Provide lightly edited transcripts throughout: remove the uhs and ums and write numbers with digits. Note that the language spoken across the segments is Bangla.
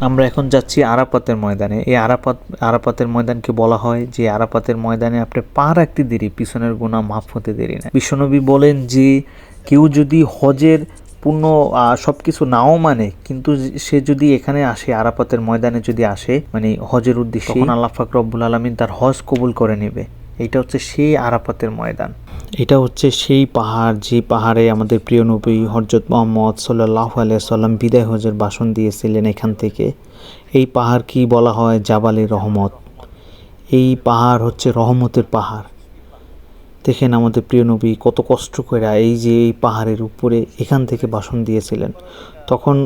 আমরা এখন যাচ্ছি আরাফাতের ময়দানে। এই আরাফাতের ময়দানকে বলা হয় যে আরাফাতের ময়দানে আপনি পা রাখতে দেরি পিছনের গুনাহ মাফ হতে দেরি না। বিশ্বনবী বলেন যে কেউ যদি হজের পূর্ণ সবকিছু নাও মানে, কিন্তু সে যদি এখানে আসে, আরাফাতের ময়দানে যদি আসে মানে হজের উদ্দেশ্যে, তখন আল্লাহ পাক রব্বুল আলামিন তার হজ কবুল করে নেবে। এটা হচ্ছে সেই আরাফাতের ময়দান। এটা হচ্ছে সেই পাহাড়, যে পাহাড়ে আমাদের প্রিয় নবী হযরত মুহাম্মদ সাল্লাল্লাহু আলাইহি সাল্লাম বিদায় হজের ভাষণ দিয়েছিলেন। এখান থেকে এই পাহাড় কি বলা হয়? জাবালে রহমত। এই পাহাড় হচ্ছে রহমতের পাহাড়। দেখেন আমাদের প্রিয় নবী কত কষ্ট করে এই যে এই পাহাড়ের উপরে এখান থেকে ভাষণ দিয়েছিলেন। তখন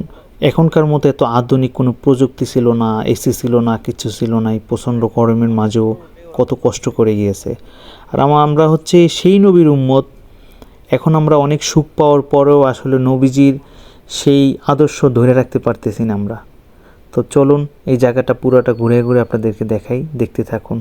এখনকার মতো এত আধুনিক কোনো প্রযুক্তি ছিল না, এসি ছিল না, কিছু ছিল না। এই প্রচণ্ড গরমের মাঝেও কত কষ্ট করে গিয়েছে। আর আমরা হচ্ছে সেই নবীর উম্মত। এখন আমরা অনেক সুখ পাওয়ার পরেও আসলে নবীজির সেই আদর্শ ধরে রাখতে পারতেছি না আমরা। তো চলুন এই জায়গাটা পুরোটা ঘুরে ঘুরে আপনাদেরকে দেখাই, দেখতে থাকুন।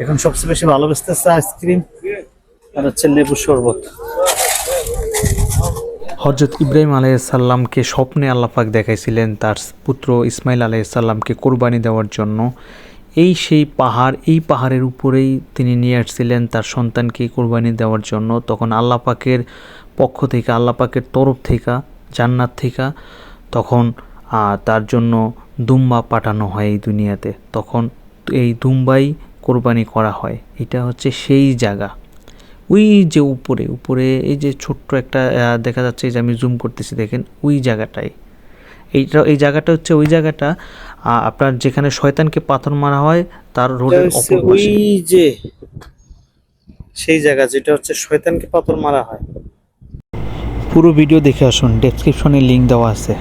এখন সবচেয়ে বেশি ভালো বেচতেছে আইসক্রিম আর হচ্ছে লেবুর শরবত। হযরত ইব্রাহিম আলাইহিস সালামকে স্বপ্নে আল্লাহ পাক দেখাইছিলেন তার পুত্র ইসমাইল আলাইহিস সালামকে কোরবানি দেওয়ার জন্য। এই সেই পাহাড়, এই পাহাড়ের উপরেই তিনি নিয়ে আসছিলেন তার সন্তানকে কোরবানি দেওয়ার জন্য। তখন আল্লাহ পাকের পক্ষ থেকে, আল্লাহ পাকের তরফ থেকে, জান্নাত থেকে তখন তার জন্য দুম্বা পাঠানো হয় এই দুনিয়াতে। তখন এই দুম্বাই কোরবানি করা হয়। এটা হচ্ছে সেই জায়গা। ওই যে উপরে উপরে এই যে ছোট্ট একটা দেখা যাচ্ছে, যে আমি জুম করতেছি, দেখেন ওই জায়গাটাই। এই জায়গাটা হচ্ছে ওই জায়গাটা আপনার যেখানে শয়তানকে পাথর মারা হয় তার রোডের অপর পাশে। ওই যে সেই জায়গা যেটা হচ্ছে শয়তানকে পাথর মারা হয়। পুরো ভিডিও দেখে আসুন, ডেসক্রিপশনে লিংক দেওয়া আছে।